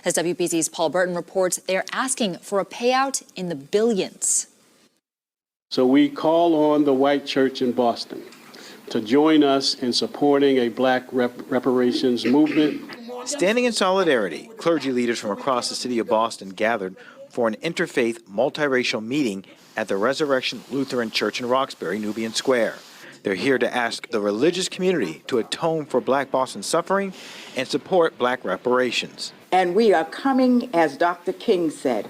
As WBZ's Paul Burton reports, they're asking for a payout in the billions. So we call on the white church in Boston to join us in supporting a black reparations movement. Standing in solidarity, clergy leaders from across the city of Boston gathered for an interfaith, multiracial meeting at the Resurrection Lutheran Church in Roxbury, Nubian Square. They're here to ask the religious community to atone for black Boston suffering and support black reparations. And we are coming, as Dr. King said,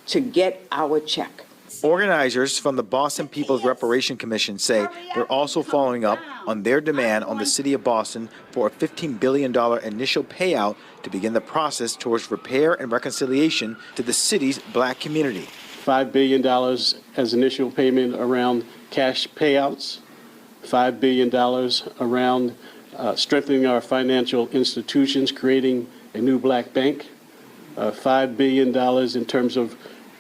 to get our check. Organizers from the Boston People's Reparation Commission say they're also following up on their demand on the city of Boston for a $15 billion initial payout to begin the process towards repair and reconciliation to the city's black community. $5 billion as initial payment around cash payouts, $5 billion around strengthening our financial institutions, creating a new black bank, $5 billion in terms of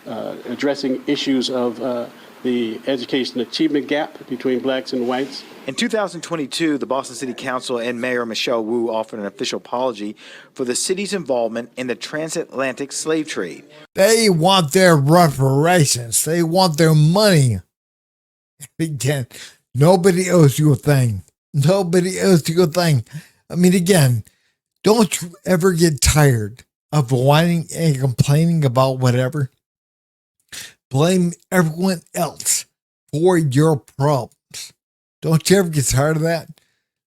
addressing issues of the education achievement gap between blacks and whites. In 2022, the Boston City Council and Mayor Michelle Wu offered an official apology for the city's involvement in the transatlantic slave trade. They want their reparations. They want their money. Again, nobody owes you a thing. Nobody owes you a thing. I mean, again, don't you ever get tired of whining and complaining about whatever? Blame everyone else for your problems. Don't you ever get tired of that?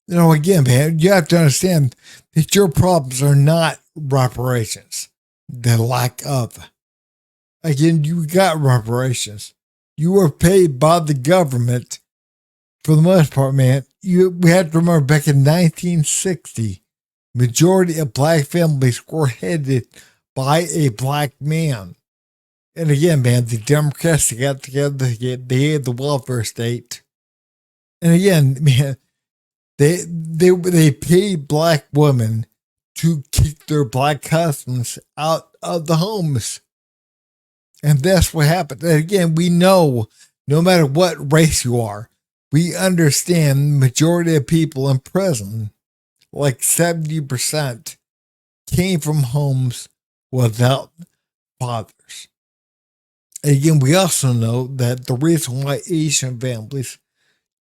You know, again, man, you have to understand that your problems are not reparations. The lack of. Again, you got reparations. You were paid by the government for the most part, man. We have to remember back in 1960, majority of black families were headed by a black man. And again, man, the Democrats got together, they had the welfare state. And again, man, they paid black women to kick their black husbands out of the homes. And that's what happened. And again, we know no matter what race you are, we understand the majority of people in prison, like 70%, came from homes without fathers. Again, we also know that the reason why Asian families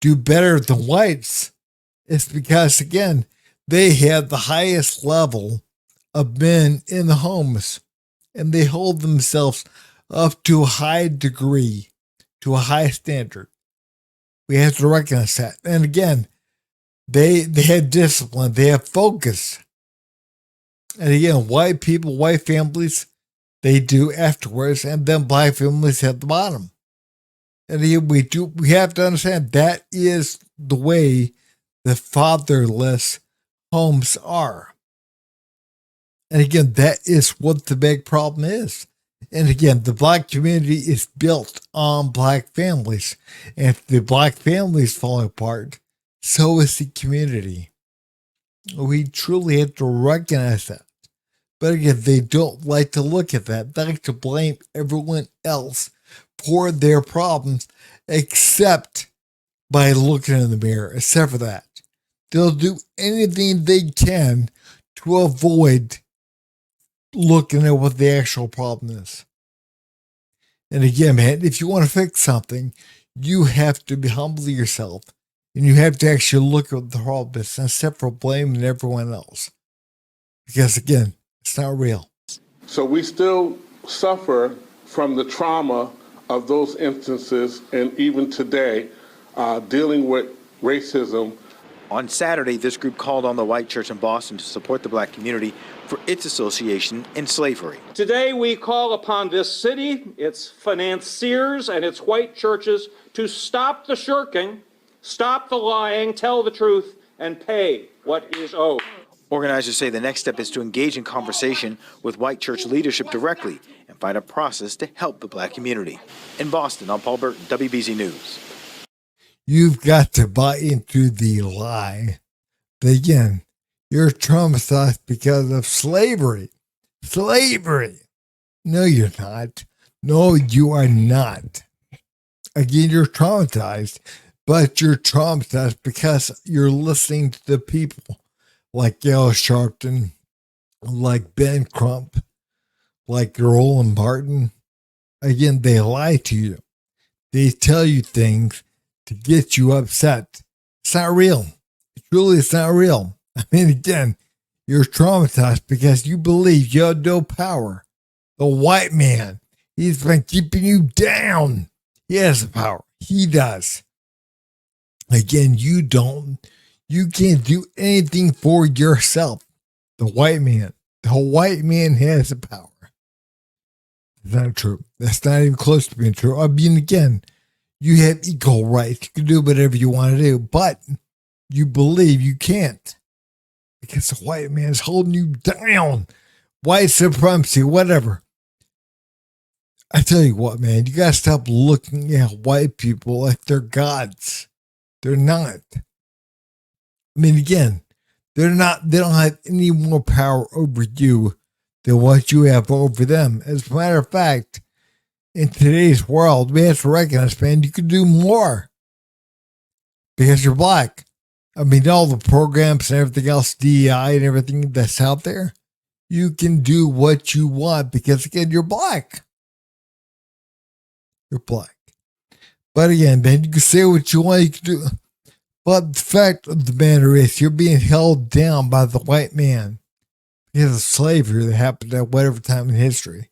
do better than whites is because, again, they have the highest level of men in the homes, and they hold themselves up to a high degree, to a high standard. We have to recognize that. And again, they have discipline, they have focus. And again, white people, white families, they do afterwards, and then black families at the bottom. And again, we have to understand that is the way the fatherless homes are. And again, that is what the big problem is. And again, the black community is built on black families. And if the black families fall apart, so is the community. We truly have to recognize that. But again, they don't like to look at that. They like to blame everyone else for their problems, except by looking in the mirror, except for that. They'll do anything they can to avoid looking at what the actual problem is. And again, man, if you want to fix something, you have to be humble yourself, and you have to actually look at what the problem is instead of blaming everyone else. Because again, it's not real. So we still suffer from the trauma of those instances, and even today, dealing with racism. On Saturday, this group called on the white church in Boston to support the black community for its association in slavery. Today we call upon this city, its financiers, and its white churches to stop the shirking, stop the lying, tell the truth, and pay what is owed. Organizers say the next step is to engage in conversation with white church leadership directly and find a process to help the black community. In Boston, I'm Paul Burton, WBZ News. You've got to buy into the lie that, again, you're traumatized because of slavery. Slavery. No, you're not. No, you are not. Again, you're traumatized, but you're traumatized because you're listening to the people like Gail Sharpton, like Ben Crump, like Roland Martin. Again, they lie to you. They tell you things to get you upset. It's not real. It's not real. I mean, again, you're traumatized because you believe you have no power. The white man, he's been keeping you down. He has the power. He does. Again, you don't. You can't do anything for yourself. The white man has the power. It's not true. That's not even close to being true. I mean, again, you have equal rights. You can do whatever you want to do, but you believe you can't because the white man is holding you down. White supremacy, whatever. I tell you what, man, you got to stop looking at white people like they're gods. They're not. I mean, again, they don't have any more power over you than what you have over them. As a matter of fact, in today's world, we have to recognize, man, you can do more because you're black. I mean, all the programs and everything else, DEI and everything that's out there, you can do what you want because, again, you're black. You're black. But again, man, you can say what you want, you can do. But the fact of the matter is, you're being held down by the white man because of slavery that happened at whatever time in history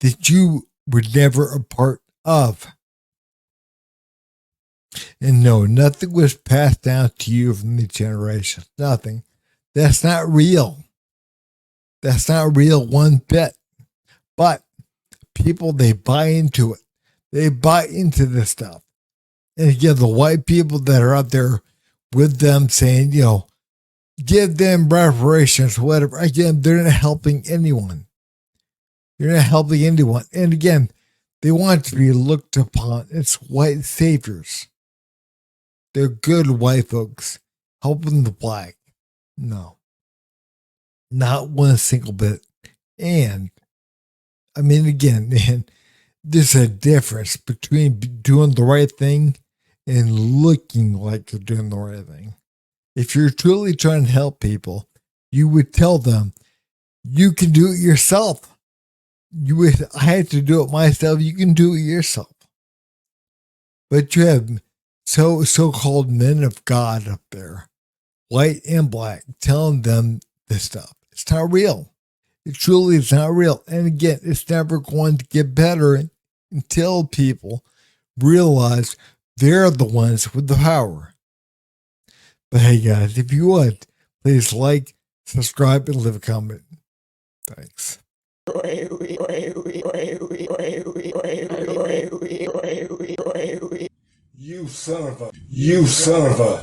that you were never a part of. And no, nothing was passed down to you from the generations. Nothing. That's not real. That's not real one bit. But people, they buy into it. They buy into this stuff. And again, the white people that are out there with them saying, give them reparations, whatever. Again, they're not helping anyone. They're not helping anyone. And again, they want to be looked upon as white saviors. They're good white folks helping the black. No. Not one single bit. And, I mean, again, man, there's a difference between doing the right thing and looking like you're doing the right thing. If you're truly trying to help people, you would tell them, you can do it yourself. I had to do it myself. You can do it yourself. But you have so-called men of God up there, white and black, telling them this stuff. It's not real. It truly is not real. And again, it's never going to get better until people realize they're the ones with the power. But hey guys, if you would, please like, subscribe, and leave a comment. Thanks. You son of a